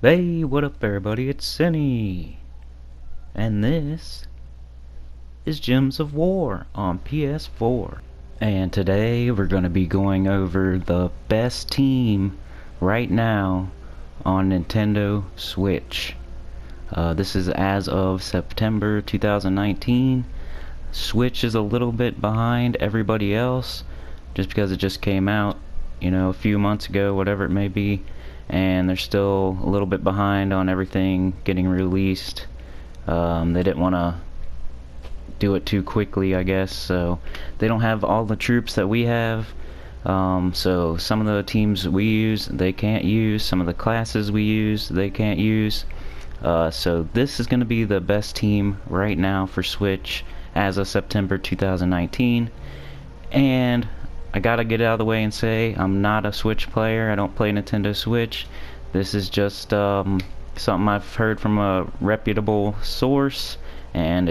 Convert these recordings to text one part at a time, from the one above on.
Hey, what up everybody, it's Sinny, and this is Gems of War on PS4. And today we're going to be going over the best team right now on Nintendo Switch. This is as of September 2019. Switch is a little bit behind everybody else, just because it just came out, a few months ago, whatever it may be. And they're still a little bit behind on everything getting released. They didn't want to do it too quickly, I guess, so they don't have all the troops that we have. So some of the teams we use, they can't use. Some of the classes we use, they can't use. So this is going to be the best team right now for Switch as of September 2019. And I gotta get out of the way and say I'm not a Switch player. I don't play Nintendo Switch. This is just something I've heard from a reputable source, and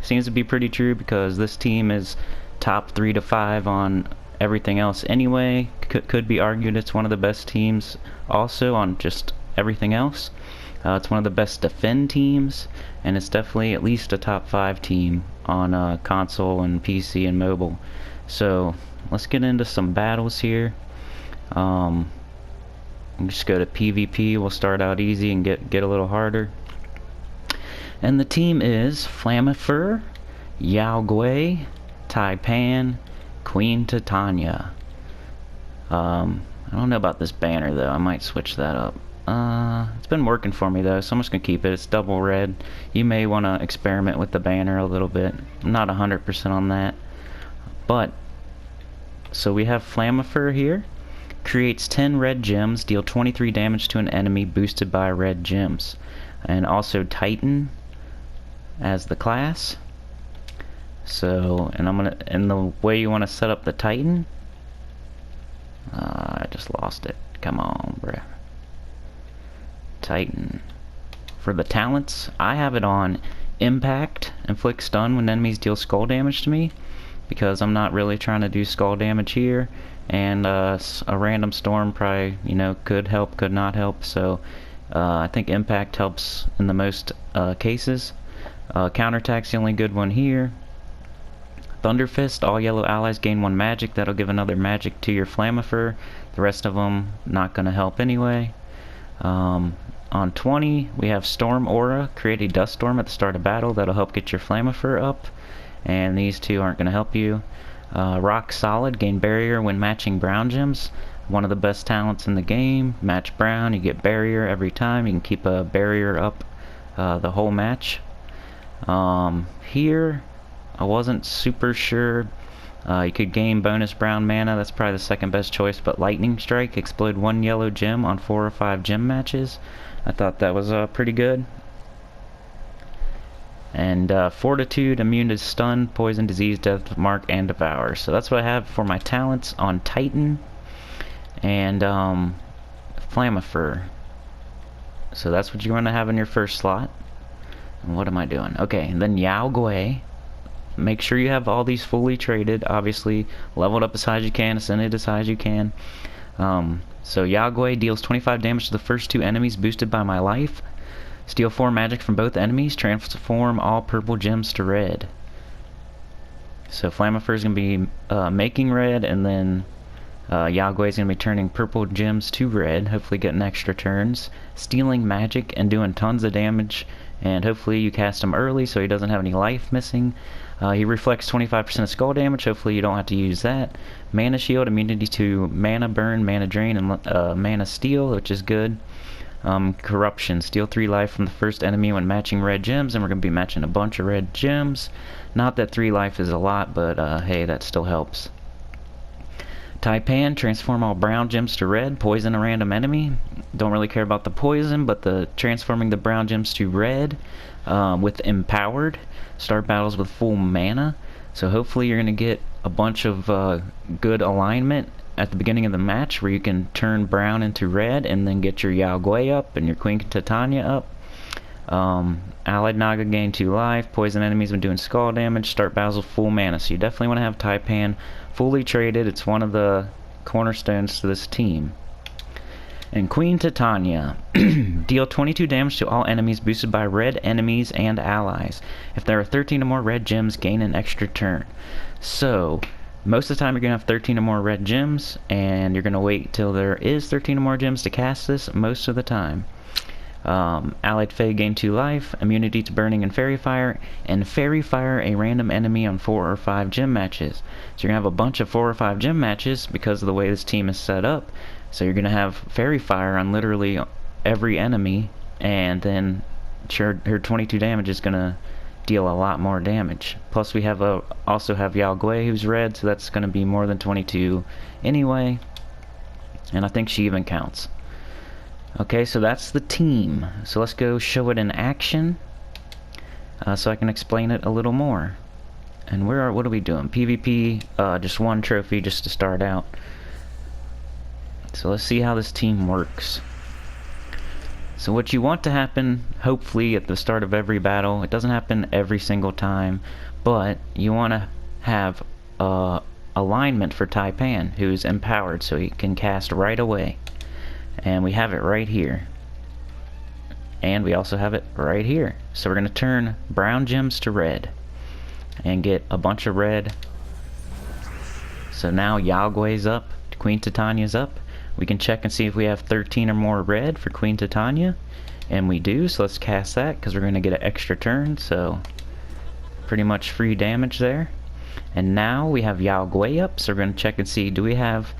seems to be pretty true, because this team is top 3 to 5 on everything else anyway. Could be argued it's one of the best teams also on just everything else. It's one of the best defend teams, and it's definitely at least a top 5 team on console and PC and mobile. So let's get into some battles here. Just go to PvP. We'll start out easy and get a little harder. And the team is Flammifer, Yao Gui, Taipan, Queen Titania. I don't know about this banner though. I might switch that up. It's been working for me though, so I'm just gonna keep it. It's double red. You may want to experiment with the banner a little bit. I'm not 100% on that. But, so we have Flammifer here. Creates 10 red gems, deal 23 damage to an enemy boosted by red gems. And also Titan as the class. So, and the way you want to set up the Titan, I just lost it. Come on, bruh. Titan. For the talents, I have it on Impact, inflict stun when enemies deal skull damage to me, because I'm not really trying to do skull damage here, and a random storm probably, could help, could not help. So I think Impact helps in the most cases. Counterattack's the only good one here. Thunder Fist, all yellow allies gain 1 magic. That'll give another magic to your Flammifer. The rest of them not going to help anyway. On 20, we have Storm Aura. Create a dust storm at the start of battle. That'll help get your Flammifer up. And these two aren't going to help you. Rock Solid, gain barrier when matching brown gems. One of the best talents in the game. Match brown, you get barrier every time. You can keep a barrier up the whole match. Here, I wasn't super sure. You could gain bonus brown mana. That's probably the second best choice. But Lightning Strike, explode 1 yellow gem on 4 or 5 gem matches. I thought that was pretty good. And Fortitude, immune to stun, poison, disease, death, mark, and devour. So that's what I have for my talents on Titan. And Flammifer. So that's what you want to have in your first slot. And what am I doing? Okay, and then Yao Gui. Make sure you have all these fully traded, obviously. Leveled up as high as you can, ascended as high as you can. So Yao Gui deals 25 damage to the first 2 enemies boosted by my life. Steal 4 magic from both enemies. Transform all purple gems to red. So Flammifer is going to be making red, and then Yao Gui is going to be turning purple gems to red. Hopefully getting extra turns. Stealing magic and doing tons of damage. And hopefully you cast him early so he doesn't have any life missing. He reflects 25% of skull damage. Hopefully you don't have to use that. Mana shield, immunity to mana burn, mana drain, and mana steal, which is good. Corruption, steal 3 life from the first enemy when matching red gems, and we're going to be matching a bunch of red gems. Not that 3 life is a lot, but hey, that still helps. Taipan, transform all brown gems to red, poison a random enemy. Don't really care about the poison, but the transforming the brown gems to red with empowered. Start battles with full mana. So hopefully you're going to get a bunch of good alignment at the beginning of the match, where you can turn brown into red and then get your Yao Gui up and your Queen Titania up. Allied Naga gain 2 life, poison enemies when doing skull damage, start battles with full mana. So you definitely want to have Taipan fully traded. It's one of the cornerstones to this team. And Queen Titania. Deal 22 damage to all enemies boosted by red enemies and allies. If there are 13 or more red gems, gain an extra turn. So, most of the time you're going to have 13 or more red gems, and you're going to wait till there is 13 or more gems to cast this most of the time. Allied Fae gain 2 life, immunity to burning and fairy fire, and fairy fire a random enemy on 4 or 5 gym matches. So you're going to have a bunch of 4 or 5 gym matches because of the way this team is set up. So you're going to have fairy fire on literally every enemy, and then her 22 damage is going to deal a lot more damage. Plus we also have Yao Gui, who's red, so that's going to be more than 22 anyway. And I think she even counts. Okay, so that's the team. So let's go show it in action, so I can explain it a little more. And what are we doing? PvP, just 1 trophy just to start out. So let's see how this team works. So what you want to happen, hopefully at the start of every battle, it doesn't happen every single time, but you want to have alignment for Taipan, who's empowered, so he can cast right away. And we have it right here. And we also have it right here. So we're going to turn brown gems to red and get a bunch of red. So now Yao Gui's up, Queen Titania's up. We can check and see if we have 13 or more red for Queen Titania, and we do, so let's cast that because we're going to get an extra turn, so pretty much free damage there. And now we have Yao Gui up, so we're going to check and see, do we have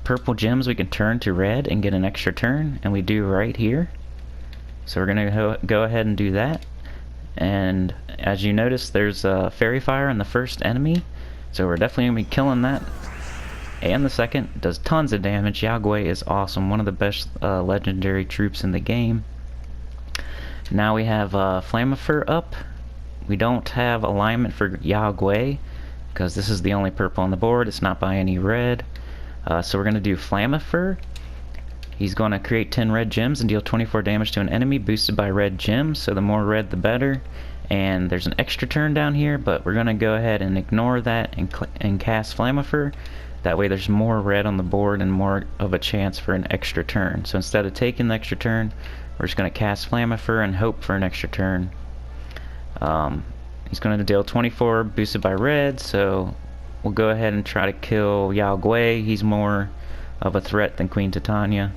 purple gems we can turn to red and get an extra turn, and we do right here. So we're going to go ahead and do that. And as you notice, there's fairy fire on the first enemy, so we're definitely going to be killing that. And the second does tons of damage. Yao Gui is awesome, one of the best legendary troops in the game. Now we have Flammifer up. We don't have alignment for Yao Gui because this is the only purple on the board. It's not by any red. So we're going to do Flammifer. He's going to create 10 red gems and deal 24 damage to an enemy boosted by red gems, so the more red the better. And there's an extra turn down here, but we're going to go ahead and ignore that and cast Flammifer. That way there's more red on the board and more of a chance for an extra turn. So instead of taking the extra turn, we're just going to cast Flammifer and hope for an extra turn. He's going to deal 24 boosted by red, so we'll go ahead and try to kill Yao Gui. He's more of a threat than Queen Titania.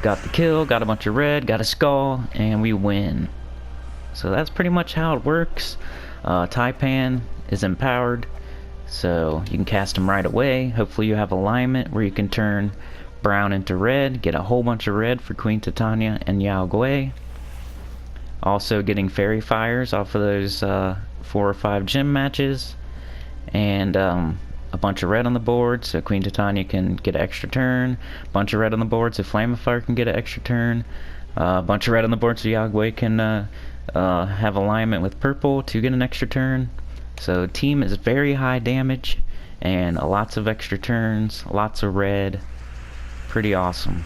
Got the kill, got a bunch of red, got a skull, and we win. So that's pretty much how it works. Taipan is empowered, so you can cast him right away. Hopefully you have alignment where you can turn brown into red, get a whole bunch of red for Queen Titania and Yao Gui. Also getting fairy fires off of those 4 or 5 gym matches, and a bunch of red on the board so Queen Titania can get an extra turn, a bunch of red on the board so Flammifer can get an extra turn, a bunch of red on the board so Yao Gui can have alignment with purple to get an extra turn. So team is very high damage and lots of extra turns, lots of red, pretty awesome.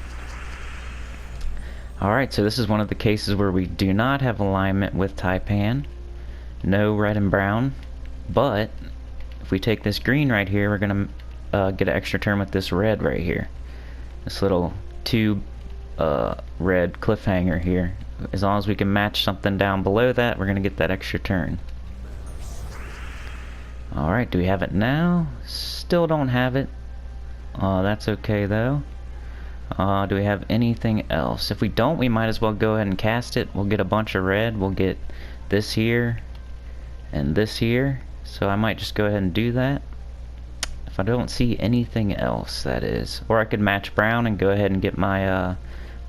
Alright, so this is one of the cases where we do not have alignment with Taipan, no red and brown, but if we take this green right here, we're going to get an extra turn with this red right here. This little 2 red cliffhanger here. As long as we can match something down below that, we're going to get that extra turn. Alright, do we have it now? Still don't have it. That's okay though. Do we have anything else? If we don't, we might as well go ahead and cast it. We'll get a bunch of red. We'll get this here and this here. So I might just go ahead and do that. If I don't see anything else, that is. Or I could match brown and go ahead and get my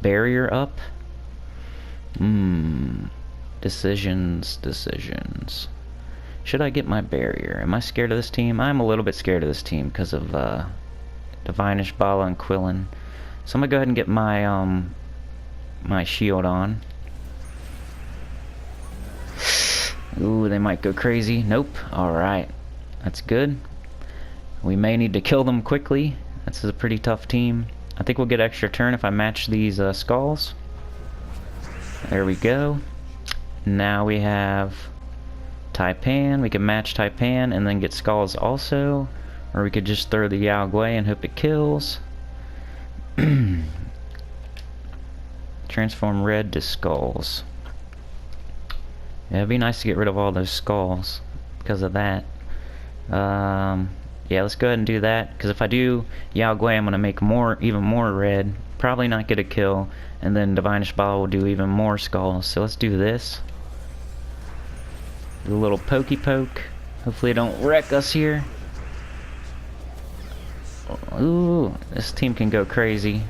barrier up. Decisions. Should I get my barrier? Am I scared of this team? I'm a little bit scared of this team because of Divinish, Bala, and Quillen. So I'm gonna go ahead and get my my shield on. Ooh, they might go crazy. Nope. Alright. That's good. We may need to kill them quickly. This is a pretty tough team. I think we'll get extra turn if I match these skulls. There we go. Now we have Taipan. We can match Taipan and then get skulls also. Or we could just throw the Yao Gui and hope it kills. Transform red to skulls. Yeah, it'd be nice to get rid of all those skulls because of that. Yeah, let's go ahead and do that, because if I do Yao Gui, I'm going to make even more red. Probably not get a kill, and then Divinish Ball will do even more skulls. So let's do this. Do a little pokey poke. Hopefully it don't wreck us here. Ooh, this team can go crazy.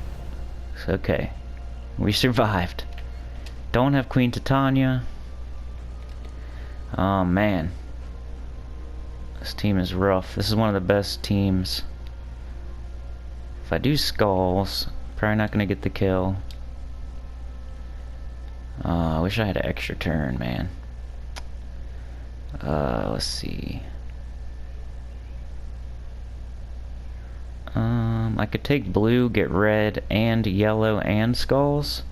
It's okay. We survived. Don't have Queen Titania. Oh man. This team is rough. This is one of the best teams. If I do skulls, probably not gonna get the kill. I wish I had an extra turn, man. Let's see. I could take blue, get red and yellow and skulls.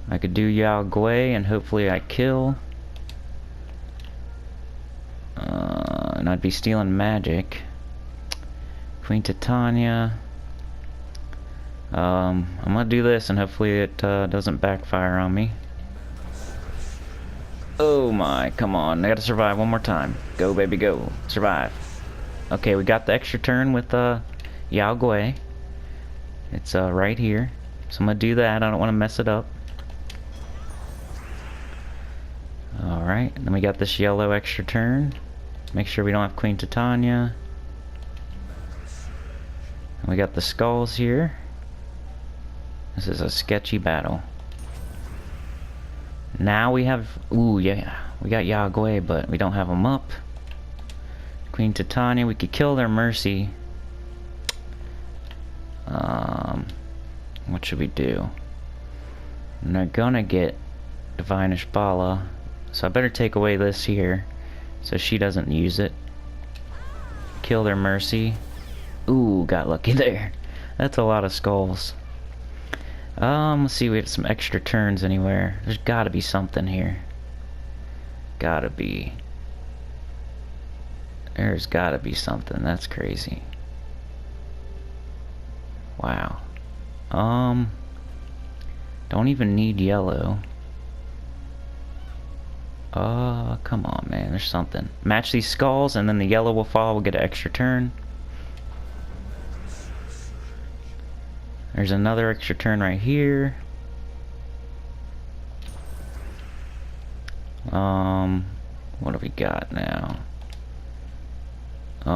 I could do Yao Gui and hopefully I kill. And I'd be stealing magic. Queen Titania. I'm gonna do this and hopefully it doesn't backfire on me. Oh my, come on, I gotta survive one more time. Go baby go, survive. Okay, we got the extra turn with Yao Gui. It's right here. So I'm gonna do that, I don't want to mess it up. Alright, then we got this yellow extra turn. Make sure we don't have Queen Titania. And we got the skulls here. This is a sketchy battle. Now we have... Ooh, yeah. We got Yao Gui, but we don't have them up. Queen Titania, we could kill their Mercy. What should we do? And they're gonna get Divinish Bala. So I better take away this here, so she doesn't use it. Kill their Mercy. Ooh, got lucky there. That's a lot of skulls. Let's see, we have some extra turns anywhere. There's gotta be something here. Gotta be. There's gotta be something. That's crazy. Wow. Don't even need yellow. Come on, man. There's something. Match these skulls, and then the yellow will fall. We'll get an extra turn. There's another extra turn right here. What do we got now?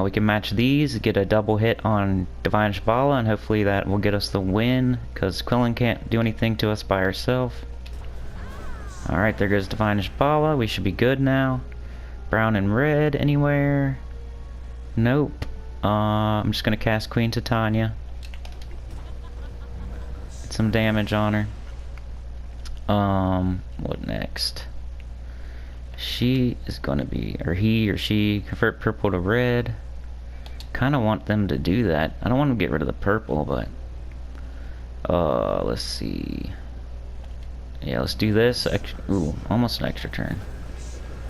We can match these, get a double hit on Divinish Bala, and hopefully that will get us the win, because Quillen can't do anything to us by herself. Alright, there goes Divinish Bala. We should be good now. Brown and red anywhere? Nope. I'm just gonna cast Queen Titania. Get some damage on her. What next? She is gonna be, or he or she, convert purple to red. Kinda want them to do that. I don't want to get rid of the purple, but let's see. Yeah, let's do this. Ooh, almost an extra turn.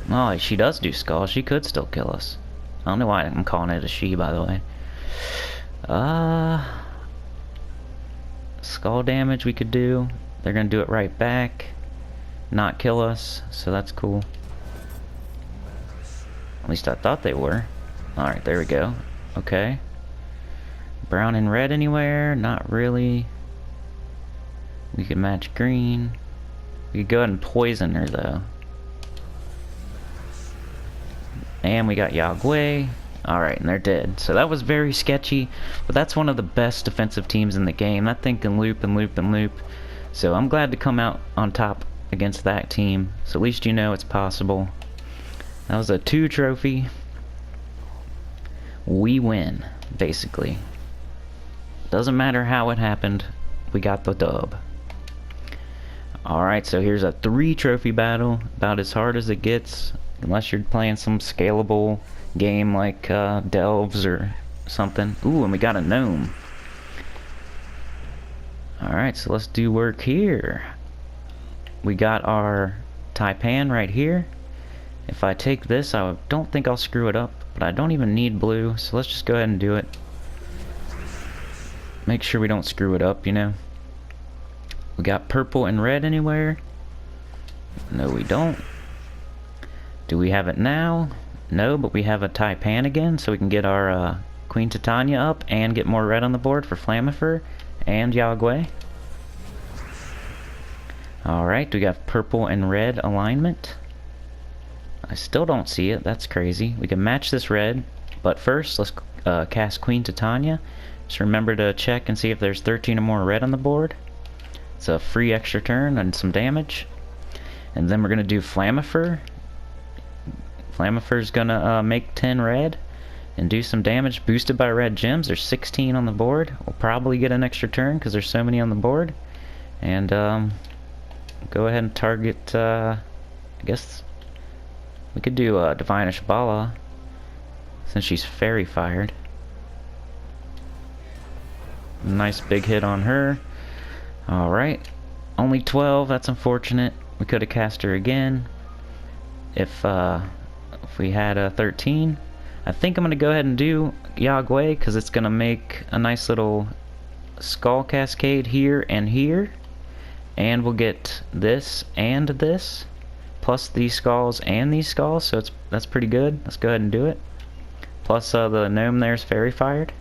Oh, she does do skull. She could still kill us. I don't know why I'm calling it a she, by the way. Skull damage we could do. They're gonna do it right back. Not kill us, so that's cool. At least I thought they were. Alright, there we go. Okay. Brown and red anywhere? Not really. We could match green. We could go ahead and poison her, though. And we got Yao Gui. Alright, and they're dead. So that was very sketchy, but that's one of the best defensive teams in the game. That thing can loop and loop and loop. So I'm glad to come out on top against that team. So at least you know it's possible. That was a 2 trophy. We win, basically. Doesn't matter how it happened, we got the dub. Alright, so here's a 3 trophy battle, about as hard as it gets, unless you're playing some scalable game like Delves or something. Ooh, and we got a gnome. Alright, so let's do work here. We got our Taipan right here. If I take this, I don't think I'll screw it up, but I don't even need blue, so let's just go ahead and do it. make sure we don't screw it up, you know. We got purple and red anywhere? No, we don't. Do we have it now? No, but we have a Taipan again, so we can get our Queen Titania up and get more red on the board for Flamifer and Yagway. Alright, we got purple and red alignment. I still don't see it, that's crazy. We can match this red, but first let's cast Queen Titania. Just remember to check and see if there's 13 or more red on the board. It's a free extra turn and some damage. And then we're going to do Flamifer. Flamifer's going to make 10 red and do some damage boosted by red gems. There's 16 on the board. We'll probably get an extra turn because there's so many on the board. And go ahead and target, I guess we could do Divinish Bala since she's fairy fired. Nice big hit on her. Alright, only 12, that's unfortunate. We could have cast her again if we had 13. I think I'm going to go ahead and do Yagway because it's going to make a nice little skull cascade here and here. And we'll get this and this, plus these skulls and these skulls, so that's pretty good. Let's go ahead and do it. Plus the gnome there's fairy fired.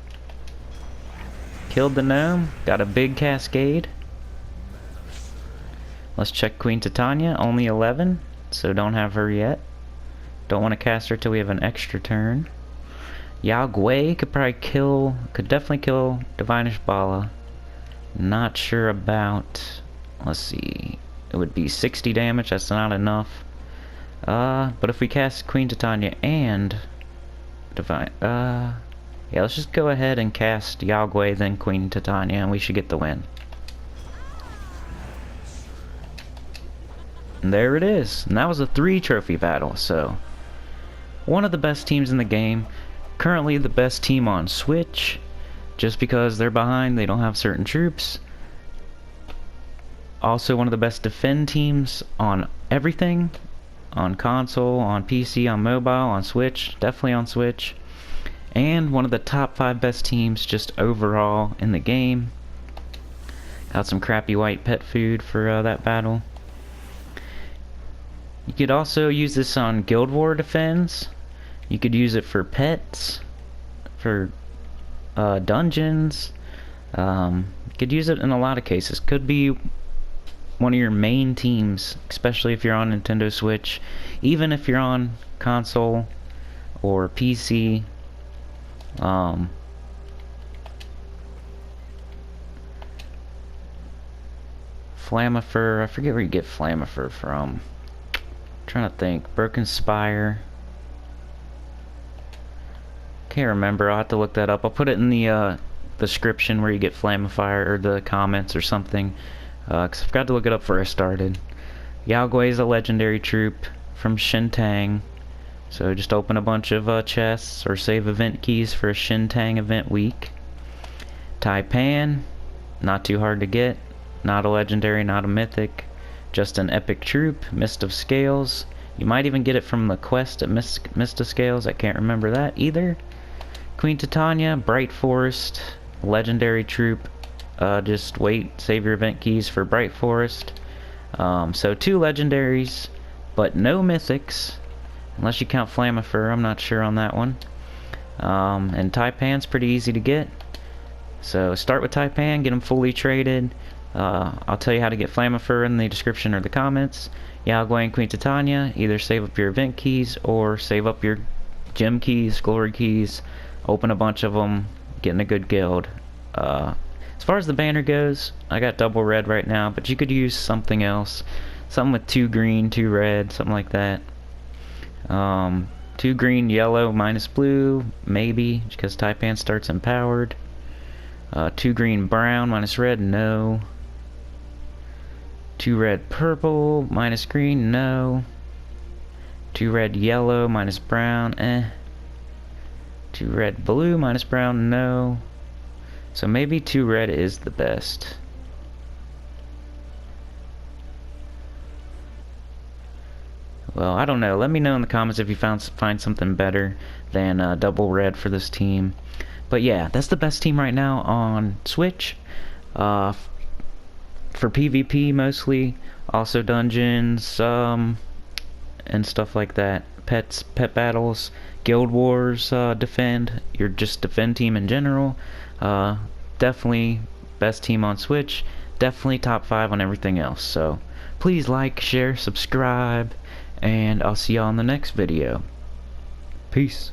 Killed the gnome, got a big cascade. Let's check Queen Titania, only 11, so don't have her yet. Don't want to cast her till we have an extra turn. Yagway could definitely kill Divinish Bala. Not sure about, let's see, it would be 60 damage, that's not enough. But if we cast Queen Titania and yeah, let's just go ahead and cast Yagway, then Queen Titania, and we should get the win. And there it is. And that was a 3-trophy battle, so one of the best teams in the game. Currently the best team on Switch. Just because they're behind, they don't have certain troops. Also one of the best defend teams on everything. On console, on PC, on mobile, on Switch. Definitely on Switch. And one of the top 5 best teams just overall in the game. Got some crappy white pet food for that battle. You could also use this on Guild War Defends. You could use it for pets, for dungeons. You could use it in a lot of cases. Could be one of your main teams, especially if you're on Nintendo Switch. Even if you're on console or PC. Flamifer, I forget where you get Flamifer from. Trying to think. Broken Spire. Can't remember. I'll have to look that up. I'll put it in the description where you get Flamifire, or the comments or something. Because I forgot to look it up before I started. Yagway is a legendary troop from Shintang. So just open a bunch of chests or save event keys for a Shintang event week. Taipan, not too hard to get. Not a legendary, not a mythic. Just an epic troop. Mist of Scales. You might even get it from the quest at Mist of Scales. I can't remember that either. Queen Titania, Bright Forest, legendary troop. Just wait, save your event keys for Bright Forest. So 2 legendaries, but no mythics. Unless you count Flamifer, I'm not sure on that one. And Taipan's pretty easy to get. So start with Taipan, get them fully traded. I'll tell you how to get Flamifer in the description or the comments. Yagway and Queen Titania, either save up your event keys or save up your gem keys, glory keys, open a bunch of them, get in a good guild. As far as the banner goes, I got double red right now, but you could use something else. Something with 2 green, 2 red, something like that. 2 green, yellow, minus blue, maybe, because Taipan starts empowered. 2 green, brown, minus red, no. 2 red, purple, minus green, no. 2 red, yellow, minus brown, 2 red, blue, minus brown, no. So maybe 2 red is the best. Well, I don't know. Let me know in the comments if you find something better than double red for this team. But yeah, that's the best team right now on Switch. For PvP mostly, also dungeons, and stuff like that. Pet battles, guild wars, defend, your just defend team in general. Definitely best team on Switch. Definitely top 5 on everything else. So please like, share, subscribe, and I'll see y'all in the next video. Peace.